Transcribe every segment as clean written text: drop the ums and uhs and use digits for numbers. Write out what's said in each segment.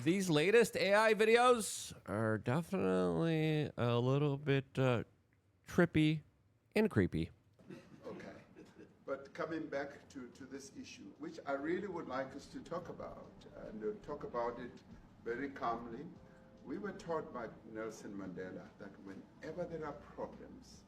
These latest AI videos are definitely a little bit trippy and creepy. Okay. But coming back to this issue, which I really would like us to talk about, and talk about it very calmly. We were taught by Nelson Mandela that whenever there are problems,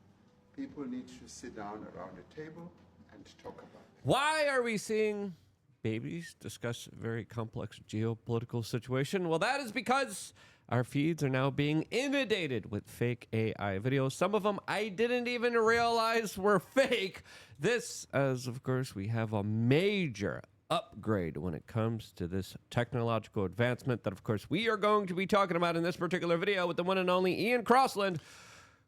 people need to sit down around a table and talk about it. Why are we seeing babies discuss a very complex geopolitical situation? Well, that is because our feeds are now being inundated with fake AI videos. Some of them I didn't even realize were fake. This, as of course, we have a major upgrade when it comes to this technological advancement that, of course, we are going to be talking about in this particular video with the one and only Ian Crossland,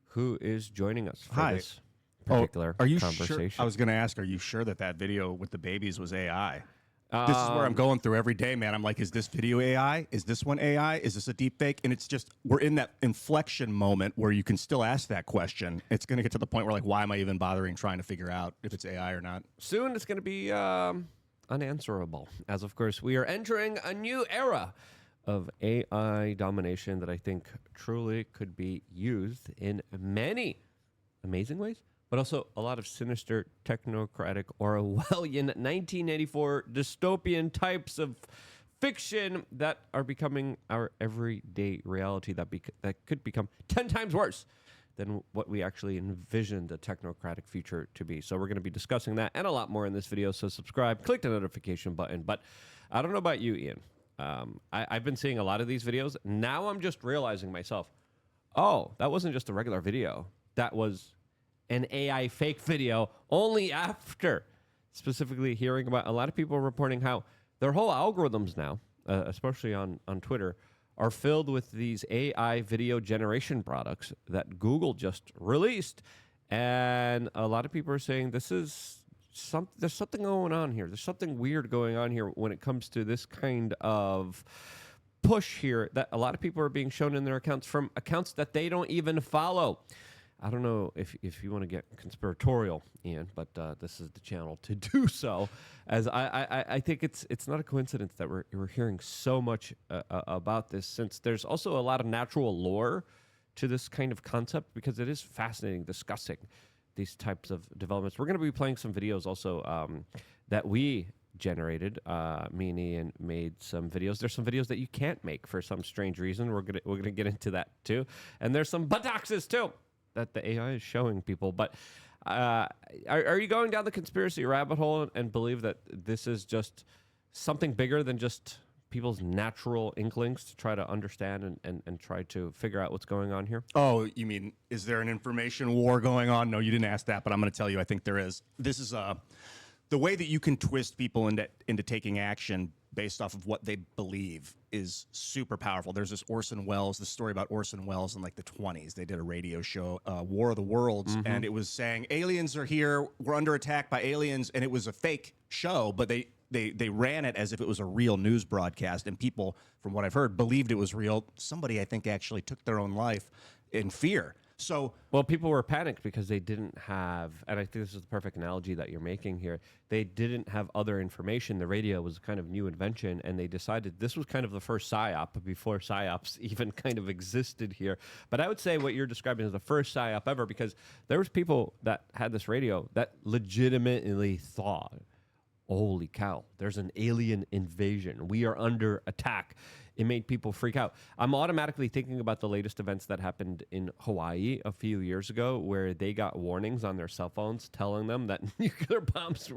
who is joining us for this particular are you conversation. Sure? I was going to ask, are you sure that that video with the babies was AI? This is where I'm going through every day, man. I'm like, is this video AI? Is this one AI? Is this a deep fake? And it's just, we're in that inflection moment where you can still ask that question. It's going to get to the point where, like, why am I even bothering trying to figure out if it's AI or not? Soon it's going to be unanswerable, as of course we are entering a new era of AI domination that I think truly could be used in many amazing ways, but also a lot of sinister, technocratic, Orwellian 1984 dystopian types of fiction that are becoming our everyday reality that could become 10 times worse than what we actually envisioned the technocratic future to be. So we're going to be discussing that and a lot more in this video. So subscribe, click the notification button. But I don't know about you, Ian. I've been seeing a lot of these videos. Now I'm just realizing myself, oh, that wasn't just a regular video. That was an AI fake video, only after specifically hearing about a lot of people reporting how their whole algorithms now, especially on Twitter, are filled with these AI video generation products that Google just released. And a lot of people are saying there's something going on here. There's something weird going on here when it comes to this kind of push here that a lot of people are being shown in their accounts from accounts that they don't even follow. I don't know if you want to get conspiratorial, Ian, but this is the channel to do so. As I think it's not a coincidence that we're hearing so much about this, since there's also a lot of natural lore to this kind of concept, because it is fascinating discussing these types of developments. We're going to be playing some videos also that we generated. Me and Ian made some videos. There's some videos that you can't make for some strange reason. We're gonna get into that too. And there's some buttocks too that the AI is showing people. But are you going down the conspiracy rabbit hole and believe that this is just something bigger than just people's natural inklings to try to understand and try to figure out what's going on here? Oh, you mean, is there an information war going on? No, you didn't ask that, but I'm going to tell you, I think there is. This is the way that you can twist people into taking action based off of what they believe is super powerful. There's this story about Orson Welles in like the 1920s. They did a radio show, War of the Worlds, and it was saying aliens are here, we're under attack by aliens, and it was a fake show, but they ran it as if it was a real news broadcast, and people, from what I've heard, believed it was real. Somebody, I think, actually took their own life in fear. So, well, people were panicked because they didn't have, and I think this is the perfect analogy that you're making here, they didn't have other information. The radio was kind of new invention, and they decided this was kind of the first PSYOP before PSYOPs even kind of existed here. But I would say what you're describing is the first PSYOP ever, because there was people that had this radio that legitimately thought, holy cow, there's an alien invasion. We are under attack. It made people freak out. I'm automatically thinking about the latest events that happened in Hawaii a few years ago, where they got warnings on their cell phones telling them that nuclear bombs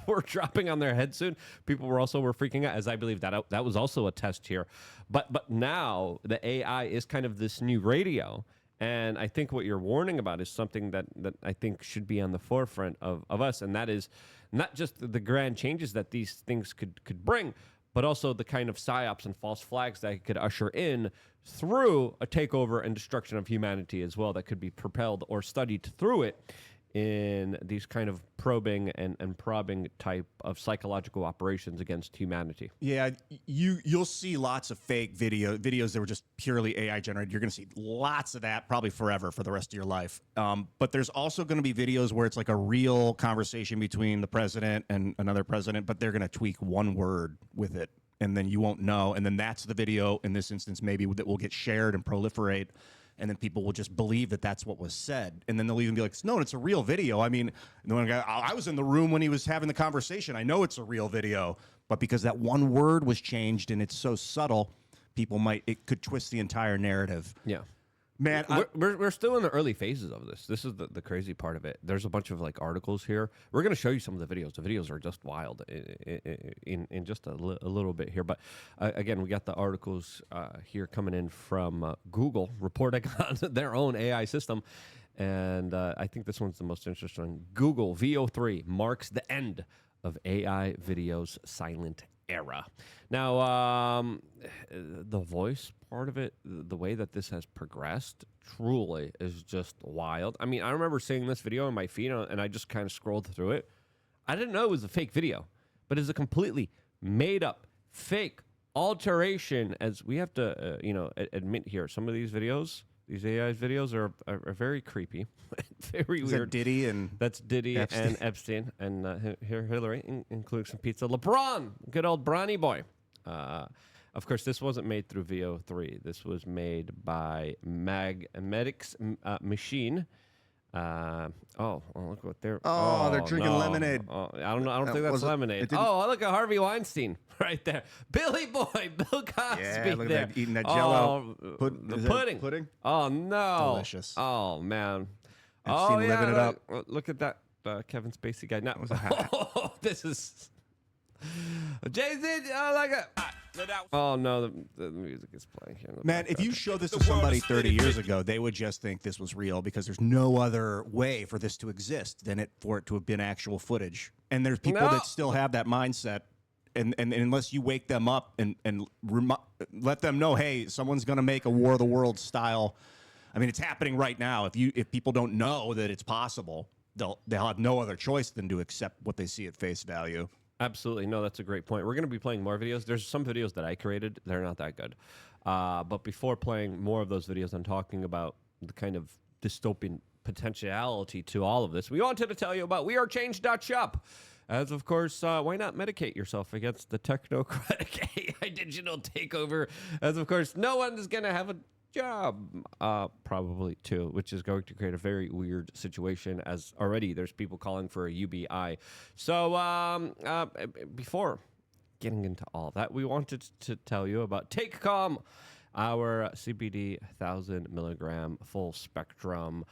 were dropping on their head soon. People were freaking out, as I believe that was also a test here. But now the AI is kind of this new radio. And I think what you're warning about is something that I think should be on the forefront of us, and that is not just the grand changes that these things could bring, but also the kind of psyops and false flags that it could usher in through a takeover and destruction of humanity as well, that could be propelled or studied through it in these kind of probing and probbing type of psychological operations against humanity. Yeah, you'll see lots of fake videos that were just purely AI generated. You're going to see lots of that probably forever, for the rest of your life. But there's also going to be videos where it's like a real conversation between the president and another president, but they're going to tweak one word with it. and then you won't know, and then that's the video in this instance maybe that will get shared and proliferate, and then people will just believe that that's what was said, and then they'll even be like, no, it's a real video. I mean, and the one guy, I was in the room when he was having the conversation. I know it's a real video, but because that one word was changed and it's so subtle, it could twist the entire narrative. Yeah. Man, we're still in the early phases of this. This is the crazy part of it. There's a bunch of like articles here. We're going to show you some of the videos. The videos are just wild in just a little bit here. But again, we got the articles here coming in from Google reporting on their own AI system. And I think this one's the most interesting. Google VO3 marks the end of AI videos silent era. Now, the voice part of it, the way that this has progressed, truly is just wild. I mean, I remember seeing this video on my feed, and I just kind of scrolled through it. I didn't know it was a fake video, but it's a completely made-up, fake alteration, as we have to, admit here. Some of these videos, these AI videos are very creepy, very is weird. that Diddy and That's Diddy Epstein? and Epstein, and here Hillary includes some pizza. LeBron, good old Bronny boy. Of course, this wasn't made through VO3. This was made by Magmedics Machine. Look what they're. they're drinking lemonade. I don't know. I don't think that's lemonade. Look at Harvey Weinstein right there. Billy Boy, Bill Cosby. Yeah, look there. at that, eating that Jello. The pudding. Pudding. Oh no. Delicious. Oh man. Epstein living it up. Look at that Kevin Spacey guy. Now, this is Jay-Z. Oh no, the music is playing here. Man, if you show this to somebody 30 years ago, they would just think this was real because there's no other way for this to exist than for it to have been actual footage. And there's people that still have that mindset. And unless you wake them up and let them know, hey, someone's going to make a War of the Worlds style. I mean, it's happening right now. If people don't know that it's possible, they'll have no other choice than to accept what they see at face value. Absolutely. No, that's a great point. We're going to be playing more videos. There's some videos that I created. They're not that good. But before playing more of those videos and talking about the kind of dystopian potentiality to all of this, we wanted to tell you about wearechange.shop. As, of course, why not medicate yourself against the technocratic AI digital takeover? As, of course, no one is going to have a job, probably, too, which is going to create a very weird situation, as already there's people calling for a UBI. So before getting into all that, we wanted to tell you about Take Calm, our CBD 1,000 milligram full spectrum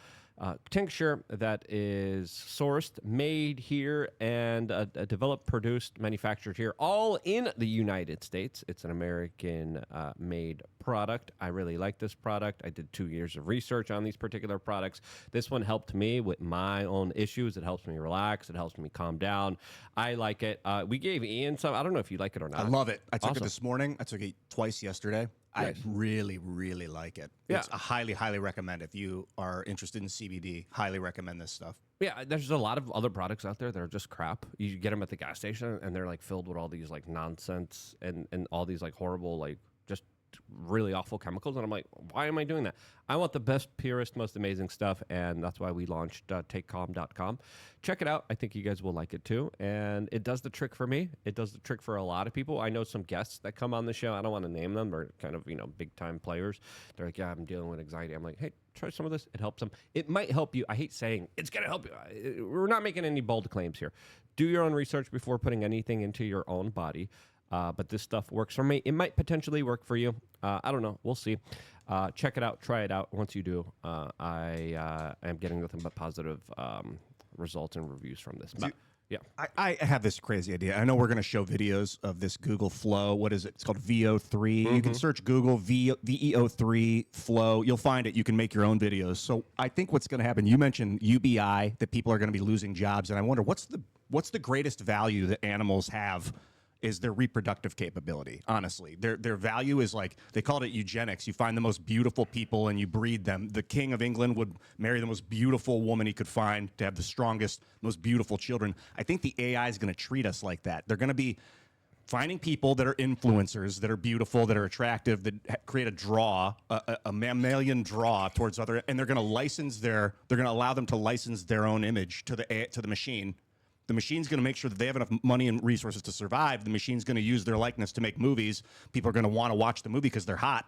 tincture that is sourced, made here, and developed, produced, manufactured here, all in the United States. It's an American-made product. I really like this product. I did 2 years of research on these particular products. This one helped me with my own issues. It helps me relax. It helps me calm down. I like it. We gave Ian some. I don't know if you like it or not. I love it. I took Awesome. it this morning. I took it twice yesterday. I really, really like it. Yeah. It's a highly, highly recommend. If you are interested in CBD, highly recommend this stuff. Yeah, there's a lot of other products out there that are just crap. You get them at the gas station, and they're like filled with all these like nonsense and all these like horrible, like just really awful chemicals. And I'm like, why am I doing that? I want the best, purest, most amazing stuff, and that's why we launched takecalm.com. Check it out. I think you guys will like it too. And it does the trick for me. It does the trick for a lot of people. I know some guests that come on the show. I don't want to name them. They're kind of, big time players. They're like, yeah, I'm dealing with anxiety. I'm like, hey, try some of this. It helps them. It might help you. I hate saying it's going to help you. We're not making any bold claims here. Do your own research before putting anything into your own body. But this stuff works for me. It might potentially work for you. I don't know. We'll see. Check it out. Try it out. Once you do, I am getting nothing but positive results and reviews from this. But, yeah. I have this crazy idea. I know we're going to show videos of this Google Flow. What is it? It's called VO3. You can search Google VEO3 Flow. You'll find it. You can make your own videos. So I think what's going to happen, you mentioned UBI, that people are going to be losing jobs. And I wonder, what's the greatest value that animals have is their reproductive capability, honestly. Their value is like, they called it eugenics. You find the most beautiful people and you breed them. The King of England would marry the most beautiful woman he could find to have the strongest, most beautiful children. I think the AI is going to treat us like that. They're going to be finding people that are influencers, that are beautiful, that are attractive, that create a draw, a mammalian draw towards other, and they're going to allow them to license their own image to the machine The machine's going to make sure that they have enough money and resources to survive. The machine's going to use their likeness to make movies. People are going to want to watch the movie because they're hot.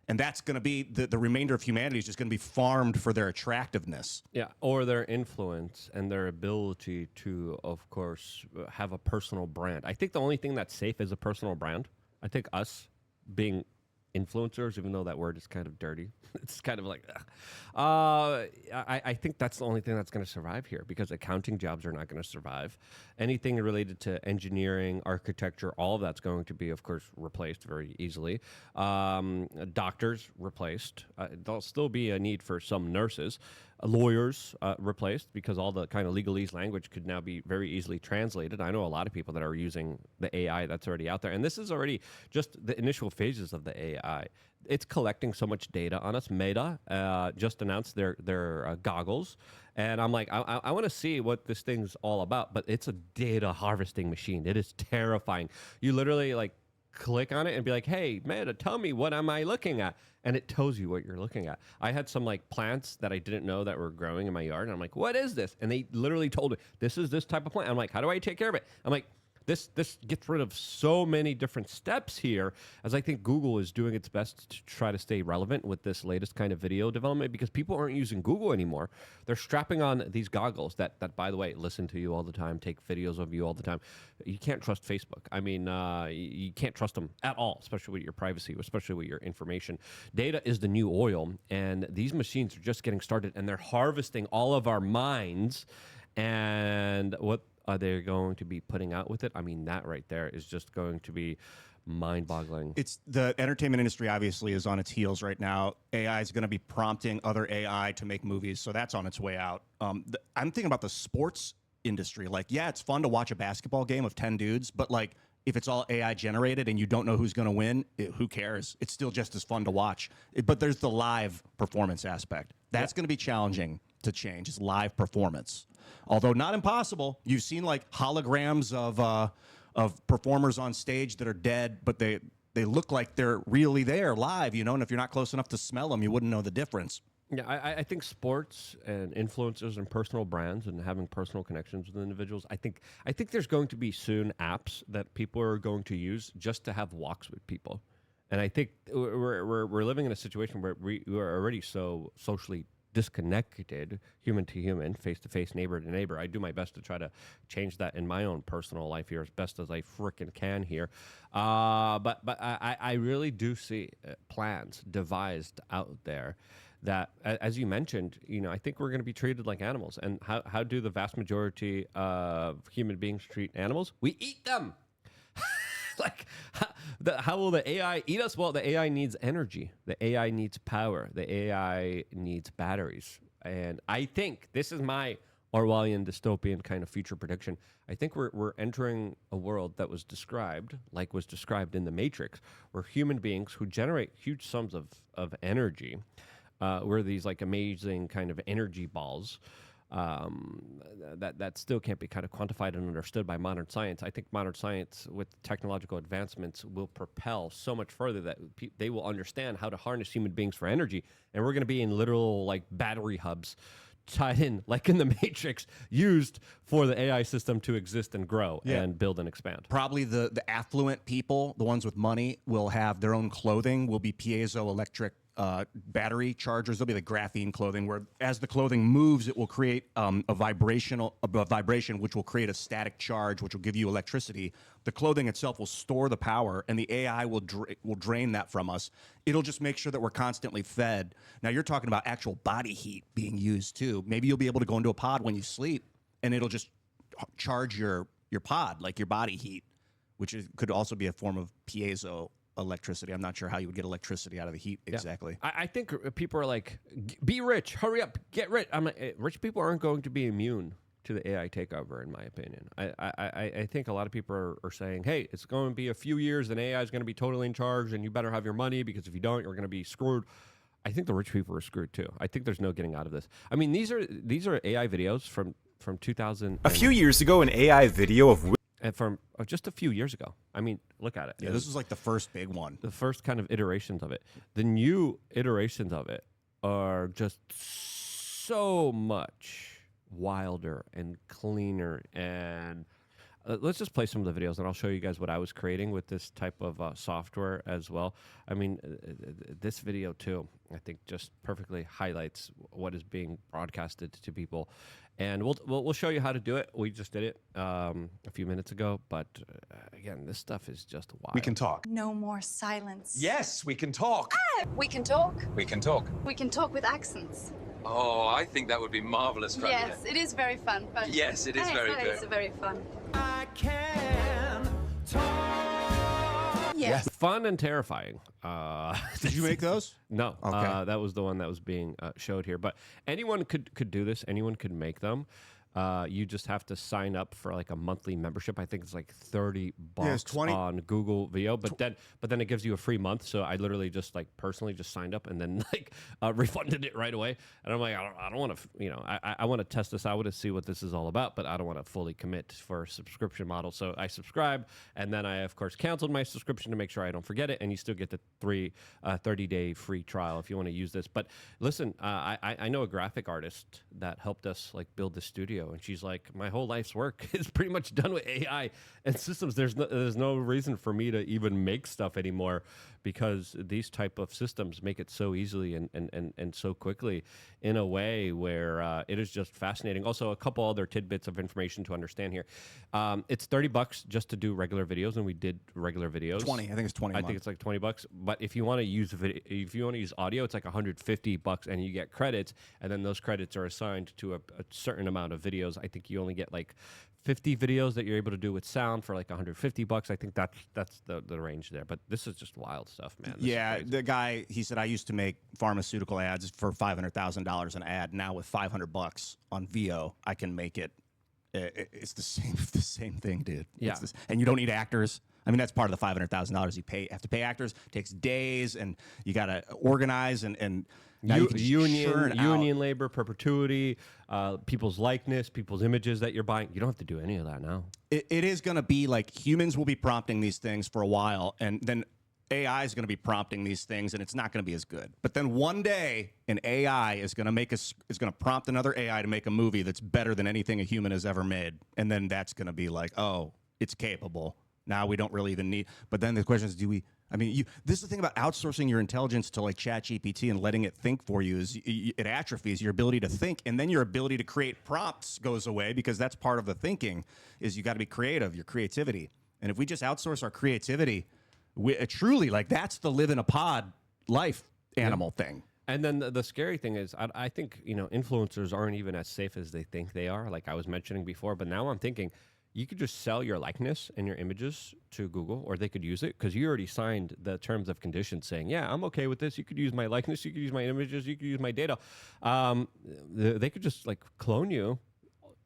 And that's going to be the remainder of humanity is just going to be farmed for their attractiveness. Yeah, or their influence and their ability to, of course, have a personal brand. I think the only thing that's safe is a personal brand. I think us being influencers, even though that word is kind of dirty, it's kind of like, I think that's the only thing that's going to survive here, because accounting jobs are not going to survive. Anything related to engineering, architecture, all of that's going to be, of course, replaced very easily. Doctors replaced. There'll still be a need for some nurses. Lawyers replaced, because all the kind of legalese language could now be very easily translated. I know a lot of people that are using the AI that's already out there. And this is already just the initial phases of the AI. It's collecting so much data on us. Meta just announced their goggles. And I'm like, I want to see what this thing's all about. But it's a data harvesting machine. It is terrifying. You literally like click on it and be like, hey, Meta, tell me, what am I looking at? And it tells you what you're looking at. I had some like plants that I didn't know that were growing in my yard. And I'm like, what is this? And they literally told me, this is this type of plant. I'm like, how do I take care of it? I'm like, this gets rid of so many different steps here, as I think Google is doing its best to try to stay relevant with this latest kind of video development, because people aren't using Google anymore. They're strapping on these goggles that by the way, listen to you all the time, take videos of you all the time. You can't trust Facebook. I mean, you can't trust them at all, especially with your privacy, especially with your information. Data is the new oil, and these machines are just getting started, and they're harvesting all of our minds. And what are they going to be putting out with it? I mean, that right there is just going to be mind-boggling. It's the entertainment industry obviously is on its heels right now. AI is going to be prompting other AI to make movies, so that's on its way out. I'm thinking about the sports industry. Like, yeah, it's fun to watch a basketball game of 10 dudes, but like, if it's all AI generated and you don't know who's going to win, who cares? It's still just as fun to watch. But there's the live performance aspect. That's going to be challenging to change, is live performance. Although not impossible. You've seen like holograms of performers on stage that are dead, but they look like they're really there live, you know, and if you're not close enough to smell them, you wouldn't know the difference. Yeah, I think sports and influencers and personal brands and having personal connections with individuals, I think there's going to be soon apps that people are going to use just to have walks with people. And I think we're living in a situation where we are already so socially disconnected, human to human, face to face, neighbor to neighbor. I do my best to try to change that in my own personal life here as best as I frickin' can here. But I really do see plans devised out there that, as you mentioned, you know, I think we're going to be treated like animals. And how do the vast majority of human beings treat animals? We eat them. Like, how will the AI eat us? Well, the AI needs energy. The AI needs power. The AI needs batteries. And I think this is my Orwellian dystopian kind of future prediction. I think we're entering a world that was described in The Matrix, where human beings who generate huge sums of energy, were these like amazing kind of energy balls, that still can't be kind of quantified and understood by modern science. I think modern science, with technological advancements, will propel so much further that they will understand how to harness human beings for energy, and we're going to be in literal like battery hubs tied in, like in the Matrix, used for the AI system to exist and grow and build and expand. Probably the affluent people, the ones with money, will have their own clothing, will be piezoelectric battery chargers. They'll be like graphene clothing, where as the clothing moves, it will create a vibration, which will create a static charge, which will give you electricity. The clothing itself will store the power, and the AI will drain that from us. It'll just make sure that we're constantly fed. Now, you're talking about actual body heat being used too. Maybe you'll be able to go into a pod when you sleep, and it'll just charge your pod, like your body heat, which could also be a form of piezo electricity. I'm not sure how you would get electricity out of the heat exactly. I think people are like, be rich, hurry up, get rich. I'm like, rich people aren't going to be immune to the AI takeover, in my opinion. I think a lot of people are saying, hey, it's going to be a few years and AI is going to be totally in charge, and you better have your money, because if you don't, you're going to be screwed. I think the rich people are screwed too. I think there's no getting out of this. I mean, these are AI videos from 2000. A few years ago, an AI video of and from just a few years ago. I mean, look at it. Yeah, this was like the first big one. The first kind of iterations of it. The new iterations of it are just so much wilder and cleaner. And let's just play some of the videos, and I'll show you guys what I was creating with this type of software as well. I mean, this video too, I think just perfectly highlights what is being broadcasted to people. And we'll show you how to do it. We just did it a few minutes ago, but again, this stuff is just wild. We can talk. No more silence. Yes, we can talk. We can talk. We can talk. We can talk with accents. Oh, I think that would be marvelous, Fran. Yes, it is very fun. But Yes, it is very good. It's very fun. I can talk. Yes. Fun and terrifying. Did you make those? No. Okay. That was the one that was being showed here. But anyone could do this. Anyone could make them. You just have to sign up for like a monthly membership. I think it's like $30 it's 20 on Google Video, but then it gives you a free month. So I literally just like personally just signed up and then like refunded it right away. And I'm like, I don't want to, I want to test this out to see what this is all about, but I don't want to fully commit for a subscription model. So I subscribe, and then I of course canceled my subscription to make sure I don't forget it. And you still get the 30-day free trial if you want to use this. But listen, I know a graphic artist that helped us like build the studio. And she's like, my whole life's work is pretty much done with AI and systems. There's no reason for me to even make stuff anymore, because these type of systems make it so easily and so quickly in a way where it is just fascinating. Also, a couple other tidbits of information to understand here. It's $30 just to do regular videos, and we did regular videos. 20. I think it's 20. I think it's like $20. But if you want to use audio, it's like $150, and you get credits, and then those credits are assigned to a certain amount of videos. I think you only get like 50 videos that you're able to do with sound for like $150. I think that's the range there. But this is just wild stuff, man. Yeah, the guy, he said, I used to make pharmaceutical ads for $500,000 an ad. Now with $500 on VO, I can make it. It's the same thing, dude. Yeah. And you don't need actors. I mean, that's part of the $500,000 you have to pay actors. It takes days, and you got to organize and now you can union labor, perpetuity, people's likeness, people's images that you're buying. You don't have to do any of that now. It is going to be like humans will be prompting these things for a while, and then AI is going to be prompting these things, and it's not going to be as good. But then one day, an AI is going to prompt another AI to make a movie that's better than anything a human has ever made, and then that's going to be like, oh, it's capable. Now we don't really even need. But then the question is, do we? I mean, this is the thing about outsourcing your intelligence to like ChatGPT and letting it think for you is it atrophies your ability to think, and then your ability to create prompts goes away, because that's part of the thinking. Is you got to be creative, your creativity. And if we just outsource our creativity, truly, like, that's the live in a pod life animal thing. And then the scary thing is, I think influencers aren't even as safe as they think they are. Like I was mentioning before, but now I'm thinking, you could just sell your likeness and your images to Google, or they could use it because you already signed the terms of conditions saying, yeah, I'm okay with this. You could use my likeness. You could use my images. You could use my data. They could just like clone you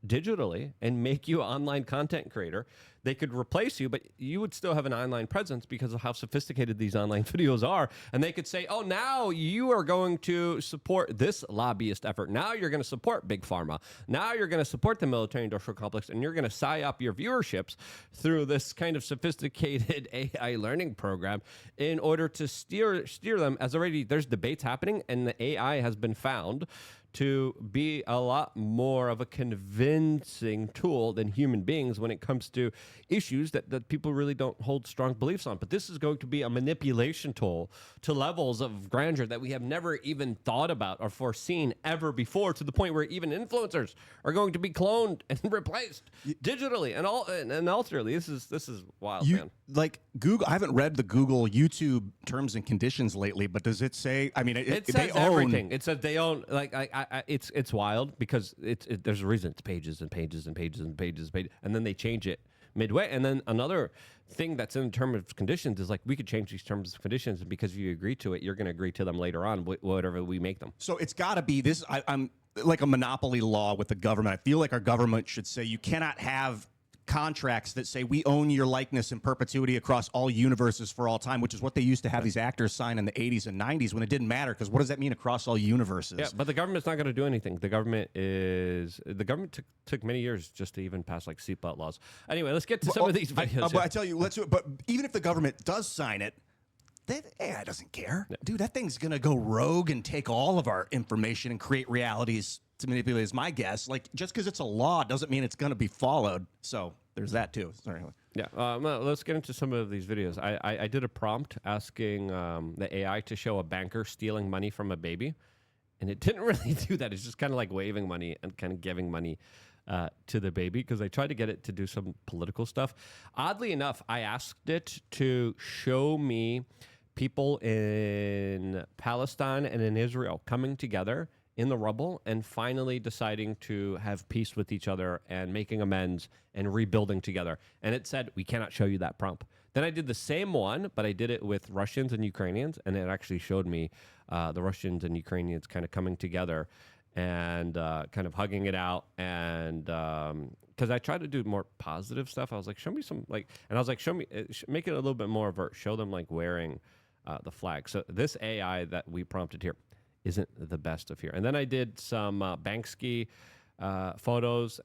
digitally and make you an online content creator. They could replace you, but you would still have an online presence because of how sophisticated these online videos are. And they could say, oh, now you are going to support this lobbyist effort. Now you're going to support Big Pharma. Now you're going to support the military-industrial complex, and you're going to psy-up your viewerships through this kind of sophisticated AI learning program in order to steer them. As already there's debates happening, and the AI has been found to be a lot more of a convincing tool than human beings when it comes to issues that people really don't hold strong beliefs on. But this is going to be a manipulation tool to levels of grandeur that we have never even thought about or foreseen ever before, to the point where even influencers are going to be cloned and replaced digitally and ultimately. This is wild, man. Like Google, I haven't read the Google YouTube terms and conditions lately, but does it say? I mean, it says everything. It says they own. Like it's wild because there's a reason it's pages and pages and pages and pages, and then they change it midway. And then another thing that's in terms of conditions is like, we could change these terms of conditions, and because if you agree to it, you're going to agree to them later on, whatever we make them. So it's got to be this. I'm like a monopoly law with the government. I feel like our government should say you cannot have contracts that say we own your likeness in perpetuity across all universes for all time, which is what they used to have these actors sign in the 80s and 90s when it didn't matter, because what does that mean across all universes? Yeah, but the government's not going to do anything. The government took many years just to even pass like seatbelt laws. Anyway, let's get to some of these videos. But I tell you, let's do it. But even if the government does sign it, that AI doesn't care. Yeah. Dude, that thing's going to go rogue and take all of our information and create realities to manipulate is my guess. Like, just because it's a law doesn't mean it's going to be followed. So there's that too. Sorry. Yeah, well, let's get into some of these videos. I did a prompt asking the AI to show a banker stealing money from a baby, and it didn't really do that. It's just kind of like waving money and kind of giving money to the baby, because I tried to get it to do some political stuff. Oddly enough, I asked it to show me people in Palestine and in Israel coming together in the rubble and finally deciding to have peace with each other and making amends and rebuilding together. And it said, we cannot show you that prompt. Then I did the same one, but I did it with Russians and Ukrainians, and it actually showed me the Russians and Ukrainians kind of coming together and kind of hugging it out. And because I tried to do more positive stuff, I was like, show me some, like, and I was like, show me, make it a little bit more overt. Show them like wearing the flag. So this AI that we prompted here isn't the best of here. And then I did some Banksy photos.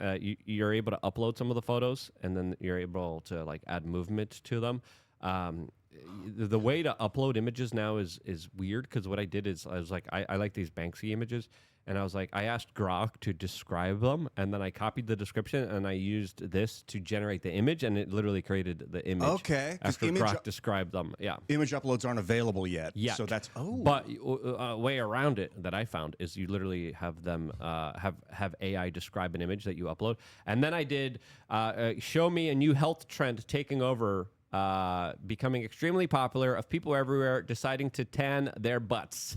You're able to upload some of the photos, and then you're able to like add movement to them. The way to upload images now is weird, because what I did is I was like, I like these Banksy images, and I was like, I asked Grok to describe them, and then I copied the description, and I used this to generate the image, and it literally created the image. Okay, 'cause after Grok described them. Yeah. Image uploads aren't available yet. Yeah. So that's But a way around it that I found is you literally have them have AI describe an image that you upload, and then I did show me a new health trend taking over, becoming extremely popular, of people everywhere deciding to tan their butts.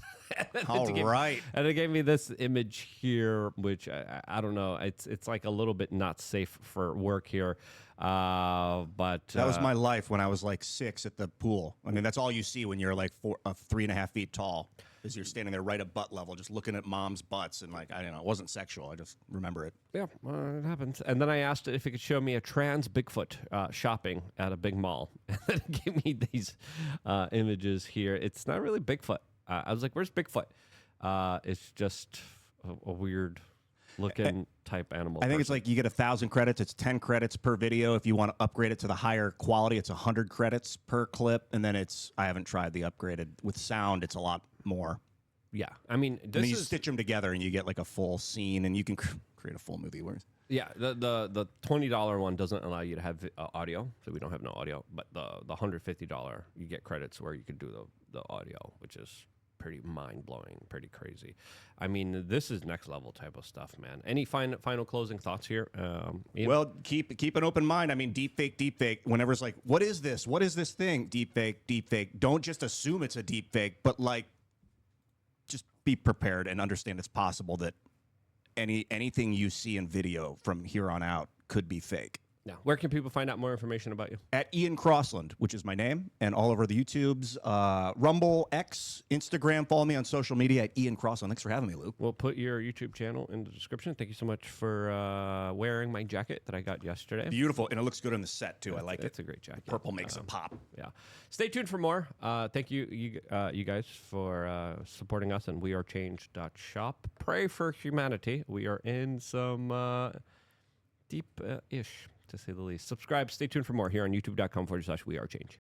All right. And it gave me this image here, which I don't know. It's like a little bit not safe for work here. But that was my life when I was like 6 at the pool. I mean, that's all you see when you're like 3.5 feet tall, is you're standing there right at butt level, just looking at mom's butts. And like, I don't know, it wasn't sexual. I just remember it. Yeah, it happens. And then I asked it if it could show me a trans Bigfoot shopping at a big mall. And then it gave me these images here. It's not really Bigfoot. I was like, where's Bigfoot? It's just a weird looking type animal. I think it's like you get 1,000 credits. It's 10 credits per video. If you want to upgrade it to the higher quality, it's 100 credits per clip. And then I haven't tried the upgraded. With sound, it's a lot more. Yeah. I mean, and then you stitch them together and you get like a full scene, and you can create a full movie. Yeah, the $20 one doesn't allow you to have audio, so we don't have no audio. But the $150, you get credits where you can do the audio, which is pretty mind-blowing, pretty crazy. I mean, this is next level type of stuff, man. Any final closing thoughts here? Ian? Well, keep an open mind. I mean, deepfake. Whenever it's like, what is this? What is this thing? Deepfake. Don't just assume it's a deepfake, but like, just be prepared and understand it's possible that anything you see in video from here on out could be fake. Now, where can people find out more information about you? At Ian Crossland, which is my name, and all over the YouTubes, Rumble, X, Instagram. Follow me on social media at Ian Crossland. Thanks for having me, Luke. We'll put your YouTube channel in the description. Thank you so much for wearing my jacket that I got yesterday. Beautiful, and it looks good on the set too. I like it. It's a great jacket. Purple makes it pop. Yeah. Stay tuned for more. Thank you guys for supporting us on wearechange.shop. Pray for humanity. We are in some deep-ish, to say the least. Subscribe. Stay tuned for more here on youtube.com/wearechange.